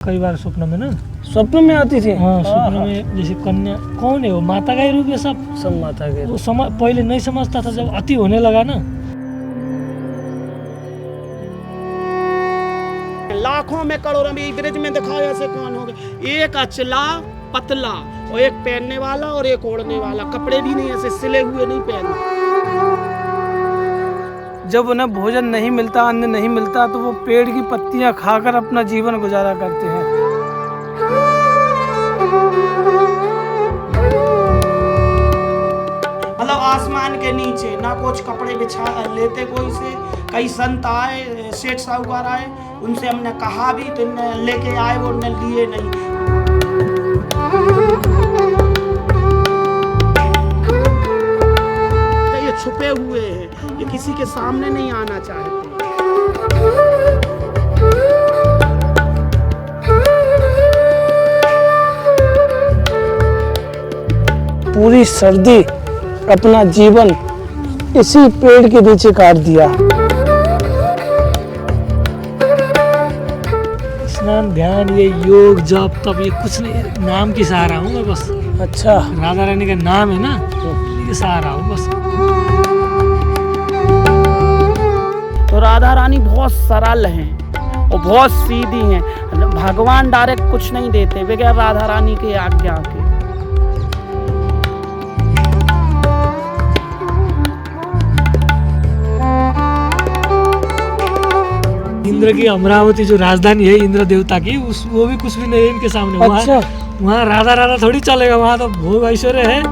कई बार स्वप्न में ना, स्वप्न में आती थी। हाँ स्वप्न में जैसे कन्या, कौन है वो, माता का ही रूप है सब माता के वो पहले नहीं समझता था, जब अति होने लगा ना। लाखों में करोड़ों में ब्रिज में दिखाओ ऐसे कौन होंगे, एक अचला पतला और एक पहनने वाला और एक ओढ़ने वाला, कपड़े भी नहीं ऐसे सिले हुए नहीं पहनते। जब उन्हें भोजन नहीं मिलता, अन्न नहीं मिलता, तो वो पेड़ की पत्तियां खाकर अपना जीवन गुजारा करते हैं। मतलब आसमान के नीचे ना कुछ कपड़े बिछा लेते कोई से। कई संत आए, सेठ साहूकार आए, उनसे हमने कहा भी तो लेके आए, वो उन्हें लिए नहीं। ये छुपे हुए हैं, ये किसी के सामने नहीं आना चाहते। पूरी सर्दी अपना जीवन इसी पेड़ के नीचे काट दिया। स्नान, ध्यान, ये योग, जप, तब ये कुछ नहीं, नाम की सहारा हूँ मैं बस। अच्छा, राधा रानी का नाम है ना, ये सहारा हूँ बस। तो राधा रानी बहुत सरल हैं और बहुत सीधी हैं। भगवान डायरेक्ट कुछ नहीं देते बगैर राधा रानी के आज्ञा के। इंद्र की अमरावती जो राजधानी है इंद्र देवता की, उस वो भी कुछ भी नहीं है इनके सामने। अच्छा। वहाँ राधा राधा थोड़ी चलेगा, वहाँ तो भोग ऐश्वर्य है।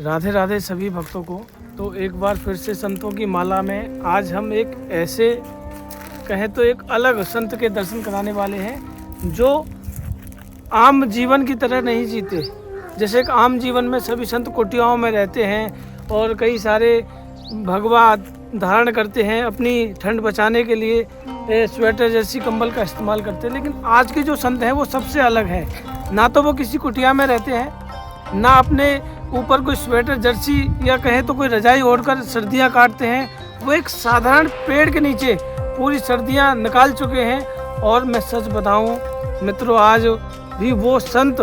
राधे राधे सभी भक्तों को। तो एक बार फिर से संतों की माला में आज हम एक ऐसे कहें तो एक अलग संत के दर्शन कराने वाले हैं जो आम जीवन की तरह नहीं जीते। जैसे एक आम जीवन में सभी संत कुटियाओं में रहते हैं और कई सारे भगवा धारण करते हैं, अपनी ठंड बचाने के लिए स्वेटर जैसी कंबल का इस्तेमाल करते हैं, लेकिन आज के जो संत हैं वो सबसे अलग हैं। ना तो वो किसी कुटिया में रहते हैं, ना अपने ऊपर कोई स्वेटर जर्सी या कहें तो कोई रजाई ओढ़कर सर्दियां काटते हैं। वो एक साधारण पेड़ के नीचे पूरी सर्दियां निकाल चुके हैं। और मैं सच बताऊं मित्रों, आज भी वो संत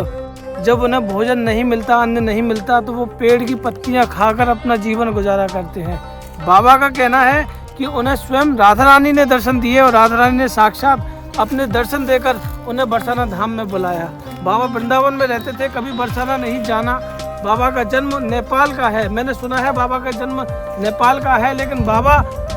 जब उन्हें भोजन नहीं मिलता, अन्न नहीं मिलता, तो वो पेड़ की पत्तियां खाकर अपना जीवन गुजारा करते हैं। बाबा का कहना है कि उन्हें स्वयं राधा रानी ने दर्शन दिए और राधा रानी ने साक्षात अपने दर्शन देकर उन्हें बरसाना धाम में बुलाया। बाबा वृंदावन में रहते थे, कभी बरसाना नहीं जाना। बाबा का जन्म नेपाल का है, मैंने सुना है बाबा का जन्म नेपाल का है, लेकिन बाबा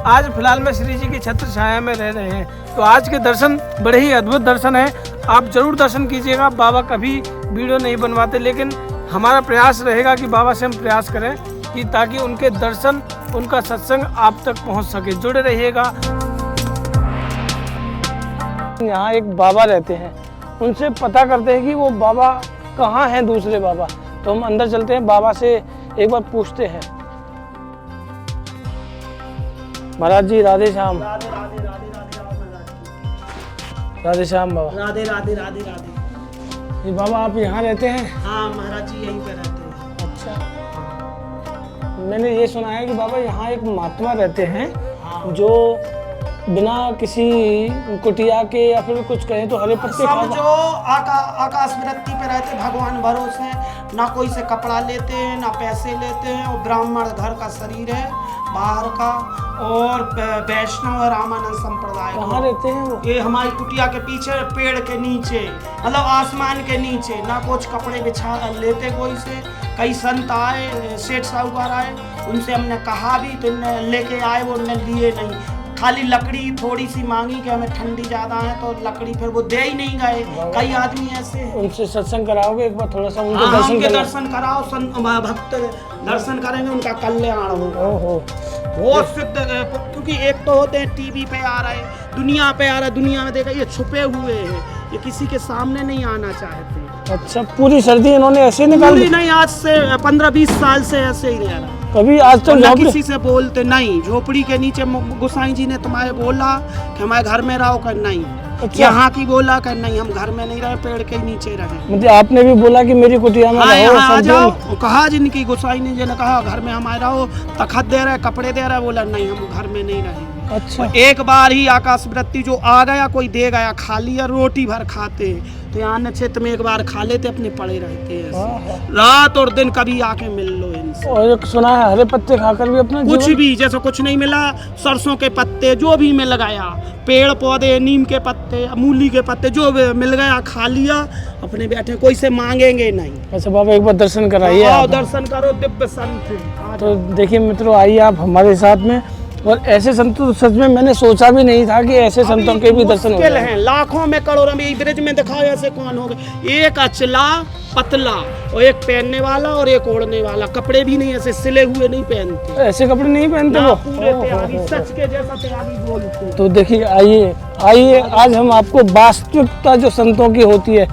आज फिलहाल में श्री जी की छत्र छाया में रह रहे हैं। तो आज के दर्शन बड़े ही अद्भुत दर्शन हैं, आप जरूर दर्शन कीजिएगा। बाबा कभी वीडियो नहीं बनवाते, लेकिन हमारा प्रयास रहेगा कि बाबा से हम प्रयास करें कि ताकि उनके दर्शन, उनका सत्संग आप तक पहुंच सके। जुड़े रहिएगा। यहाँ एक बाबा रहते हैं, उनसे पता करते हैं कि वो बाबा कहाँ हैं, दूसरे बाबा। तो हम अंदर चलते हैं, बाबा से एक बार पूछते हैं। महाराज जी राधे श्याम। राधे राधे राधे राधे राधे राधे श्याम बाबा। राधे राधे राधे राधे। ये बाबा आप यहाँ रहते हैं? हाँ महाराज जी यहीं पे रहते हैं। अच्छा, मैंने ये सुना है कि बाबा यहाँ एक महात्मा रहते हैं जो बिना किसी कुटिया के या फिर कुछ कहें तो हरे पत्ते सब जो आकाश वृत्ति पे रहते, भगवान भरोसे, ना कोई से कपड़ा लेते हैं ना पैसे लेते हैं। और ब्राह्मण घर का शरीर है, बाहर का, और वैष्णव और रामानंद संप्रदाय। कहाँ रहते हैं वो? ये हमारी कुटिया के पीछे पेड़ के नीचे, मतलब आसमान के नीचे। ना कुछ कपड़े बिछा लेते कोई से। कई संत आए, सेठ साहूकार आए, उनसे हमने कहा भी तो लेके आए, वो उन्हें लिए नहीं। खाली लकड़ी थोड़ी सी मांगी कि हमें ठंडी ज्यादा है, तो लकड़ी फिर वो दे ही नहीं गए। कई आदमी ऐसे हैं। उनसे सत्संग कराओगे एक बार, थोड़ा सा उनके हाँ, दर्शन उनके करा। दर्शन कराओ, भक्त दर्शन करेंगे, उनका कल्याण होगा। ओहो, वो सिद्ध, क्योंकि एक तो होते हैं टीवी पे आ रहे, दुनिया पे आ रहा, दुनिया में देखा, ये छुपे हुए हैं, ये किसी के सामने नहीं आना चाहते। अच्छा, पूरी सर्दी इन्होंने ऐसे निकाल दी? नहीं, आज से 15-20 साल से ऐसे ही रह रहा। कभी आज तक ना किसी से बोलते नहीं। झोपड़ी के नीचे गोसाई जी ने तुम्हारे बोला कि हमारे घर में रहो, कर नहीं। अच्छा। यहाँ की बोला कर नहीं, हम घर में नहीं रहे, पेड़ के नीचे रहे। मतलब आपने भी बोला कि मेरी कुटिया में हाँ, रहो, यहाँ आ सर्दियों जाओ। में। वो कहा जिनकी गोसाई ने जिन्हें कहा घर में हमारे रहो, तखत दे रहे, कपड़े दे रहे, बोला नहीं हम घर में नहीं रहेंगे। अच्छा, एक बार ही आकाश वृत्ति जो आ गया कोई दे गया, खा लिया, रोटी भर खाते तो यहाँ न क्षेत्र में एक बार खा लेते, अपने पड़े रहते हैं ऐसे। रात और दिन कभी आके मिल लो इनसे। और एक सुना है हरे पत्ते खाकर भी अपना कुछ जीवन- भी जैसे कुछ नहीं मिला, सरसों के पत्ते जो भी मिल गया, पेड़ पौधे, नीम के पत्ते, मूली के पत्ते जो भी मिल गया खा लिया, अपने बैठे, कोई से मांगेंगे नहीं। अच्छा बाबा एक बार दर्शन कराइए आओ आप। दर्शन करो, दिव्य संत हैं। तो देखिए मित्रों, आइए आप हमारे साथ में। और ऐसे संत तो सच में मैंने सोचा भी नहीं था कि ऐसे संतों के भी दर्शन हो मुश्किल जाएं। हैं, लाखों में करोड़ों में। ब्रिज में दिखाओ ऐसे कौन हो गए, एक अचला पतला और एक पहनने वाला और एक ओढ़ने वाला, कपड़े भी नहीं ऐसे सिले हुए नहीं पहनते, ऐसे कपड़े नहीं पहनते ना वो। पूरे ओहो, त्यागी, ओहो। सच के जैसा त्यागी बोलते। तो देखिए आइए आज हम आपको वास्तविकता जो संतों की होती है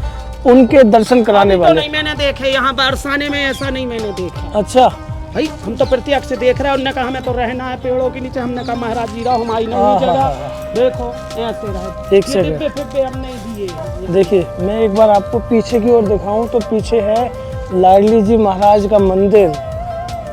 उनके दर्शन कराने तो वाले। नहीं मैंने देखे यहाँ बरसाने में, ऐसा नहीं मैंने देखा अच्छा, भाई। हम तो प्रत्यक्ष से देख रहे हैं। उन्होंने कहा हमें तो रहना है पेड़ों के नीचे, हमने कहा महाराज जी रहो, हमारी नहीं जगह, देखो ऐसे रहे। एक सेकंड। डिब्बे फिब्बे हमने दिए। देखिए मैं एक बार आपको पीछे की ओर दिखाऊं तो पीछे है लाडली जी महाराज का मंदिर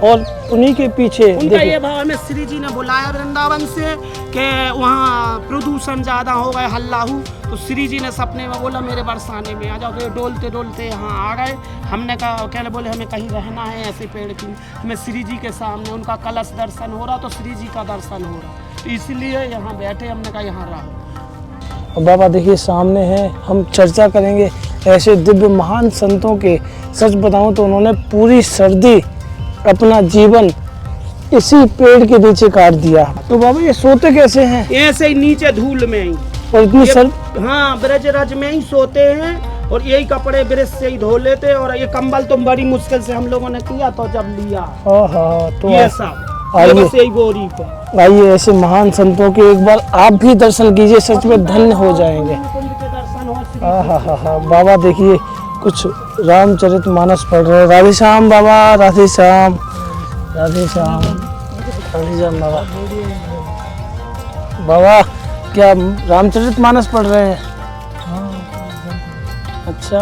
और उन्हीं के पीछे उनका देखिए, ये भाव हमें श्री जी ने बुलाया वृंदावन से कि वहाँ प्रदूषण ज़्यादा हो गए, हल्ला हो, तो श्री जी ने सपने में बोला मेरे बरसाने में आ जाओ। तो ये डोलते डोलते यहाँ आ गए। हमने कहा, कहने बोले हमें कहीं रहना है ऐसे पेड़ की। मैं श्री जी के सामने, उनका कलश दर्शन हो रहा तो श्री जी का दर्शन हो रहा, तो इसलिए यहाँ बैठे। हमने कहा यहाँ रहो। और बाबा देखिए सामने है, हम चर्चा करेंगे ऐसे दिव्य महान संतों के। सच बताऊं तो उन्होंने पूरी सर्दी अपना जीवन इसी पेड़ के नीचे काट दिया। तो बाबा ये सोते कैसे हैं? ऐसे ही नीचे धूल में ही, और इतनी ये- सर्द हाँ ब्रज रज में ही सोते हैं और यही कपड़े ब्रज से ही धो लेते। और ये कंबल तो बड़ी मुश्किल से हम लोगों ने किया तो जब लिया तो ये सब आइए। ये बस यही बोरी पे। आइए ऐसे महान संतों के एक बार आप भी दर्शन कीजिए, सच में धन्य हो जाएंगे। कुंड के दर्शन हो श्री हाँ बाबा देखिए कुछ रामचरित मानस पढ़ रहे हैं। राधे श्याम बाबा, राधे श्याम, राधे श्याम, राधे श्याम बाबा। बाबा क्या रामचरित मानस पढ़ रहे हैं? अच्छा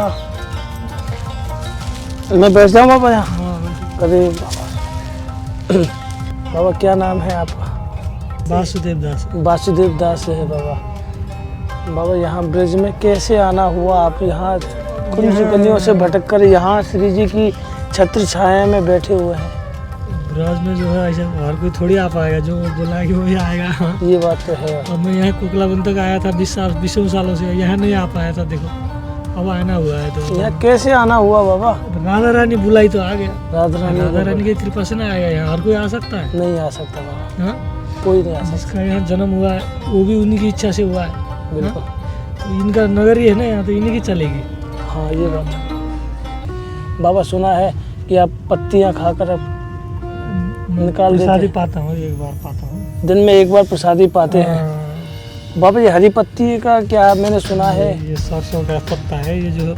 मैं बैठ जाऊँ बाबा यहाँ? अरे बाबा बाबा क्या नाम है आपका? वासुदेव दास। वासुदेव दास है बाबा। बाबा यहाँ ब्रिज में कैसे आना हुआ? आप यहाँ कुंज गलियों से भटक कर यहाँ श्री जी की छत्र छाया में बैठे हुए हैं। ब्रज में जो है ऐसा हर कोई थोड़ी आ पाएगा, जो बोला कि वही आएगा। ये बात तो है। अब मैं यहाँ कोकलाबंद तक आया था 20 सालों से, यहाँ नहीं आ पाया था। देखो अब आना हुआ है तो यहाँ कैसे आना हुआ बाबा? राधा रानी बुलाई तो आ गया। राधा राधा रानी रानी की कृपा से ना आएगा यहाँ, हर कोई आ सकता है। नहीं आ सकता बाबा, हाँ, कोई नहीं आ सकता। जिसका यहाँ जन्म हुआ है वो भी उन्हीं की इच्छा से हुआ है। बिल्कुल तो इनका नगर ही है ना यहाँ, तो इन्हीं की चलेगी। हाँ ये बात है। बाबा सुना है कि आप पत्तियाँ खाकर अब निकाल देते प्रसादी हैं। पाता हूँ, एक बार पाता हूँ। दिन में एक बार प्रसादी पाते हैं। हाँ, बाबा ये हरी पत्ती का क्या मैंने सुना है ये सरसों का पत्ता है, ये जो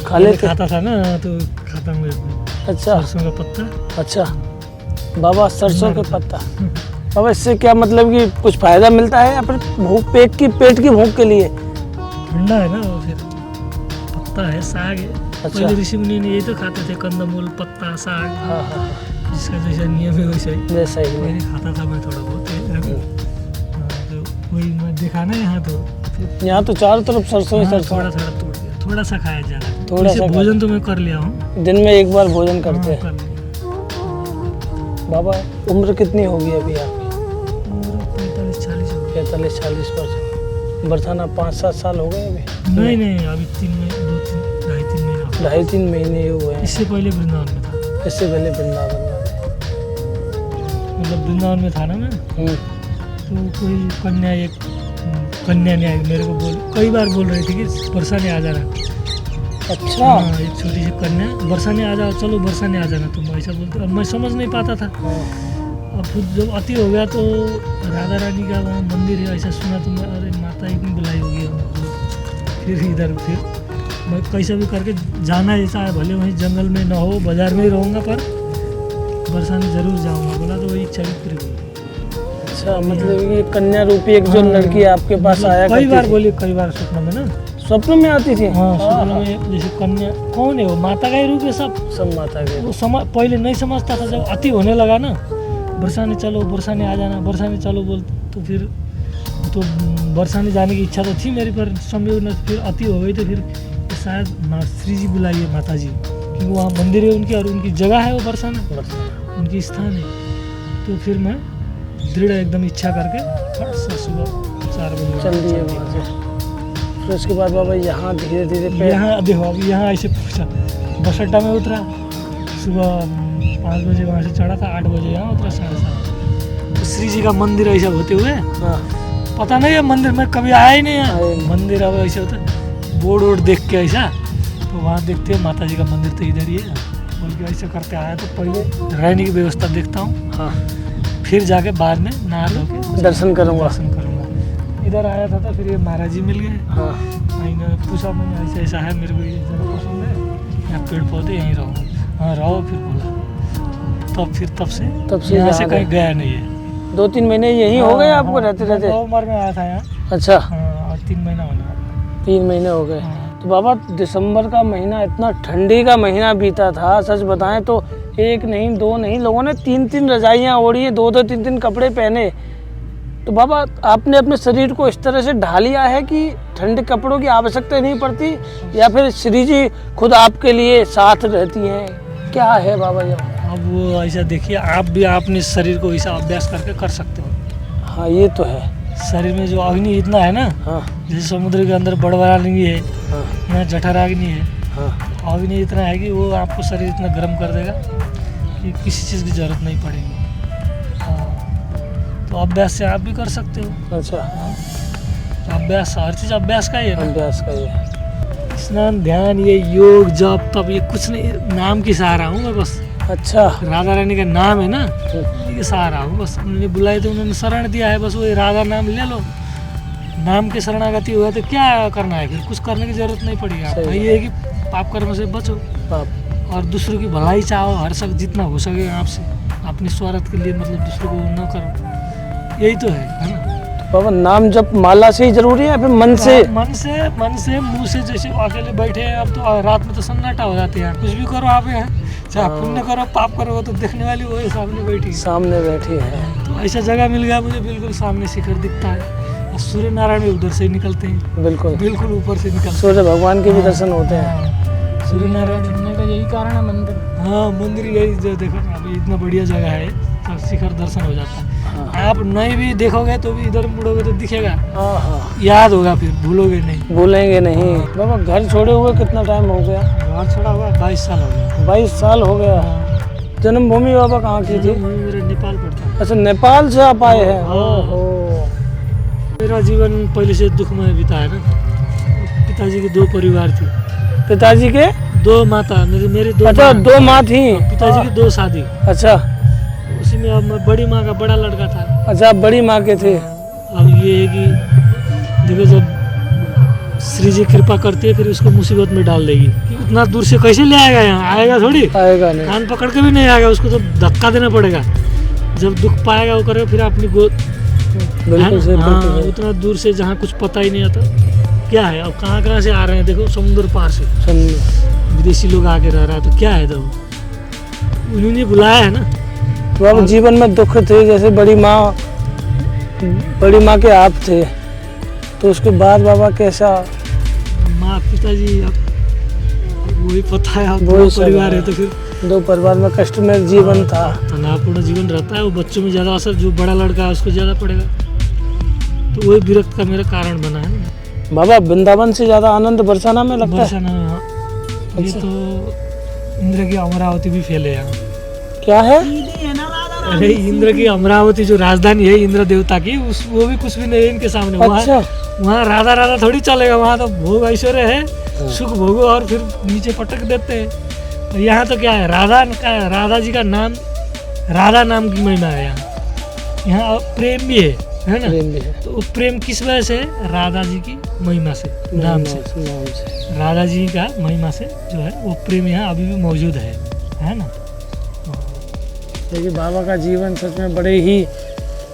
खा लेते? खाता था ना तो खाता हूँ इसमें। अच्छा सरसों का पत्ता। अच्छा बाबा सरसों के पत्ता। बाबा इससे क्या मतलब कि कुछ फायदा मिलता है या फिर भूख पेट की भूख के लिए? ठंडा है ना वो, फिर पत्ता है, साग है। अच्छा। पहले ऋषि मुनि ने यही तो खाते थे, कंदमूल, पत्ता, साग, हाँ हाँ जिसका जैसा नियम है वैसा ही वैसा ही है। मैंने खाता था मैं थोड़ा बहुत है ना। हाँ, तो वही मैं देखा ना यहाँ तो यहाँ तो चारों तरफ सरसों ही हाँ, सरसों। थोड़ा थोड़ा तोड़ दिया, थोड़ा सा खाया ज़्यादा। थोड़ा वैसे सा भोजन तो मैं कर लिया हूँ। दिन में एक बार भोजन करते हाँ, हैं। कर लिया। बाबा उम्र कितनी होगी अभी आपकी? और 45-40 हो गया। 45-40 वर्ष। बरसाना 5-7 साल हो गए अभी? नहीं नहीं, अभी 2-3 महीना हो गया। 2.5-3 महीने ही हुए हैं। इससे पहले वृंदावन में था। इससे पहले वृंदावन में। मतलब वृंदावन में था ना मैं, हम्म, तो कोई कन्या ने आई मेरे को कई बार बोल रही थी कि बरसाने आ जाना। अच्छा हाँ, एक छोटी सी कन्या, बरसाने आ जाओ, चलो बरसाने आ जाना तुम, ऐसा बोलते। अब मैं समझ नहीं पाता था। हाँ, अब फिर जब अति हो गया तो राधा रानी का वहाँ मंदिर है ऐसा सुना, तो मैं अरे माता इतनी बुलाई होगी हमको। फिर फिर मैं कैसा भी करके जाना, ऐसा है भले वहीं जंगल में ना हो, बाजार में ही रहूँगा, पर बरसाने ज़रूर जाऊँगा बोला, तो वही इच्छा भी पूरी हुई। अच्छा अच्छा, मतलब ये कन्या रूपी एक जो लड़की आपके पास आया कई करती बार थी। बोली, कई बार स्वप्न में ना। स्वप्न में आती थी? हाँ, स्वप्न में जैसे कन्या कौन है वो, माता का ही रूप है सब। सब माता के। वो पहले नहीं समझता था, जब अति होने लगा ना, बरसाने चलो, बरसाने आ जाना, बरसाने चलो बोल, तो फिर तो बरसाने जाने की इच्छा तो थी मेरी, पर संयोग न फिर अति हो गई, तो फिर शायद श्री जी बुलाइए माता जी, क्योंकि वहाँ मंदिर है उनकी और उनकी जगह है वो बरसाना, उनकी स्थान है। तो फिर मैं दृढ़ एकदम इच्छा करके फट से सुबह 4 बजे चल दिए वहाँ से। फिर उसके बाद बाबा यहाँ धीरे धीरे यहाँ देखो, अभी यहाँ ऐसे पहुँचा, बस अड्डा में उतरा, सुबह 5 बजे वहाँ से चढ़ा था, 8 बजे यहाँ उतरा, 7:30। तो श्री जी का मंदिर ऐसा होते हुए, हाँ, पता नहीं है मंदिर में कभी आया ही नहीं आए है। नहीं। मंदिर अब ऐसे होता है, बोर्ड वोर्ड देख के ऐसा, तो वहाँ देखते हैं माता जी का मंदिर तो इधर ही है, बल्कि ऐसे करते आया। तो पहले रहने की व्यवस्था देखता हूँ, हाँ, फिर जाके बाद में नहा धो के दर्शन करूँगा। दर्शन करूँगा। इधर आया था तो फिर ये महाराज जी मिल गए, हाँ, मैंने पूछा, मैंने ऐसा ऐसा है, मेरे को ये जगह पसंद है, यहाँ पेड़ पौधे यहीं रहो। हाँ रहो, फिर बोला, तब से यहाँ से कहीं गया नहीं है। 2-3 महीने यहीं हो गए आपको हाँ, रहते रहते? नवंबर में आया था यहाँ। अच्छा, हाँ, और 3 महीना होने वाला। 3 महीने हो गए। हाँ। तो बाबा दिसंबर का महीना, इतना ठंडी का महीना बीता था, सच बताएं तो 1 नहीं 2 नहीं, लोगों ने 3-3 रजाइयाँ ओढ़ी है, 2-2 3-3 कपड़े पहने। तो बाबा आपने अपने शरीर को इस तरह से ढा लिया है कि ठंडे कपड़ों की आवश्यकता नहीं पड़ती, या फिर श्री जी खुद आपके लिए साथ रहती हैं, क्या है बाबा ये? अब वो ऐसा देखिए, आप भी अपने शरीर को ऐसा अभ्यास करके कर सकते हो। हाँ ये तो है। शरीर में जो अग्नि इतना है ना, हाँ, जैसे समुद्र के अंदर बड़वाराग्नि है, हाँ, यहाँ जठराग्नि है, हाँ, अग्नि इतना है कि वो आपको शरीर इतना गर्म कर देगा कि किसी चीज़ की जरूरत नहीं पड़ेगी। हाँ, तो अभ्यास से आप भी कर सकते हो। अच्छा, तो अभ्यास, हर चीज़ अभ्यास का ही है ना। अभ्यास का ये। स्नान, ध्यान, ये योग, जप, तप, ये कुछ नहीं, नाम की सहारा हूँ मैं बस। अच्छा, राधा रानी का नाम है ना, ये सहारा हूँ बस। उन्होंने बुलाए तो उन्होंने शरण दिया है, बस वही राधा नाम ले लो, नाम की शरणागति हुआ तो क्या करना है, फिर कुछ करने की जरूरत नहीं पड़ेगी आपको। सही ये है कि पाप कर्म से बचो बाप, और दूसरों की भलाई चाहो, हर शख्स जितना हो सके आपसे, अपनी स्वार्थ के लिए मतलब दूसरों को न करो, यही तो है ना। बाबा नाम जप माला से ही जरूरी है, फिर मन से? मन से मुंह से, जैसे अकेले बैठे हैं अब तो रात में तो सन्नाटा हो जाते हैं, कुछ भी करो आप यहाँ, चाहे पुण्य करो पाप करो, तो देखने वाली वो सामने बैठी है। सामने बैठी है। तो ऐसा जगह मिल गया मुझे, बिल्कुल सामने शिखर दिखता है, और सूर्य नारायण भी उधर से ही निकलते हैं, बिल्कुल ऊपर से निकलते हैं। सूर्य भगवान के भी दर्शन होते हैं। हाँ, सूर्य नारायण चुनने का यही कारण है मंदिर। हाँ, मंदिर यही जो देखो ना, अभी इतना बढ़िया जगह है, तो शिखर दर्शन हो जाता है। हाँ। आप नहीं भी देखोगे तो भी इधर मुड़ोगे तो दिखेगा, हाँ, हाँ, याद होगा, फिर भूलोगे नहीं। भूलेंगे नहीं। बाबा घर छोड़े हुए कितना टाइम हो गया? घर छोड़ा हुआ 22 साल हो गया। 22 साल हो गया। जन्मभूमि बाबा कहाँ की थी? मेरा नेपाल पड़ता है। अच्छा, नेपाल से आप आए हैं? हाँ। ओहो। मेरा जीवन पहले से दुखमय बीता है ना। पिताजी के 2 परिवार थे, पिताजी के 2 माता, मेरी 2 अच्छा, माँ। 2 माँ थी। पिताजी की 2 शादी, अच्छा, उसी में अब मैं बड़ी माँ का बड़ा लड़का था। अच्छा, आप बड़ी माँ के थे। अब ये है कि देखो, जब श्री जी कृपा करती है फिर उसको मुसीबत में डाल देगी। इतना दूर से कैसे ले आएगा, यहाँ आएगा थोड़ी, आएगा नहीं। कान पकड़ के भी नहीं आएगा, उसको तो धक्का देना पड़ेगा। जब दुख पाएगा वो करेगा, फिर अपनी गोद, बिल्कुल सही, हाँ, बिल्कुल सही। उतना दूर से जहाँ कुछ पता ही नहीं आता क्या है। अब कहाँ से आ रहे हैं, देखो समुद्र पार से विदेशी लोग आके रह रहा है, तो क्या है, तो उन्होंने बुलाया है ना। तो अब जीवन में दुख थे, जैसे बड़ी माँ के आप थे, तो उसके बाद बाबा कैसा? माँ पिताजी अब वही पता है, अब वही 2 सब परिवार है। है तो फिर 2 परिवार में कष्टमय जीवन था। तनावपूर्ण जीवन रहता है। वो बच्चों में ज़्यादा असर, जो बड़ा लड़का है उसको ज़्यादा पड़ेगा, तो वही विरक्त का मेरा कारण बना है ना। बाबा वृंदावन से ज्यादा आनंद बरसाना में लगता है? बरसाना में, हाँ। ये अच्छा। तो इंद्र की अमरावती भी फेल है यहाँ। क्या है? अरे इंद्र की अमरावती जो राजधानी है इंद्र देवता की, वो भी कुछ भी नहीं है इनके सामने। अच्छा, वहाँ राधा राधा थोड़ी चलेगा, वहाँ तो भोग ऐश्वर्य है, सुख भोगो और फिर नीचे पटक देते हैं। और यहाँ तो क्या है, राधा जी का नाम, राधा नाम की महिमा है यहाँ प्रेम भी है ना। प्रेम भी है। तो वो प्रेम किस वजह से? राधा जी की महिमा से, नाम से। राधा जी का महिमा से जो है वो प्रेम यहाँ अभी भी मौजूद है ना। देखिए बाबा का जीवन सच में बड़े ही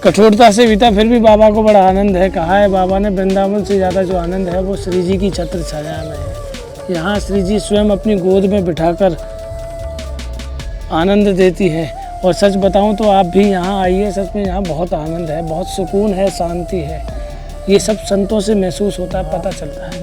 कठोरता से भी था, फिर भी बाबा को बड़ा आनंद है। कहा है बाबा ने, वृंदावन से ज़्यादा जो आनंद है वो श्री जी की छत्र छाया में है। यहाँ श्री जी स्वयं अपनी गोद में बिठाकर आनंद देती है। और सच बताऊं तो आप भी यहाँ आइए, सच में यहाँ बहुत आनंद है, बहुत सुकून है, शांति है। ये सब संतों से महसूस होता है, पता चलता है।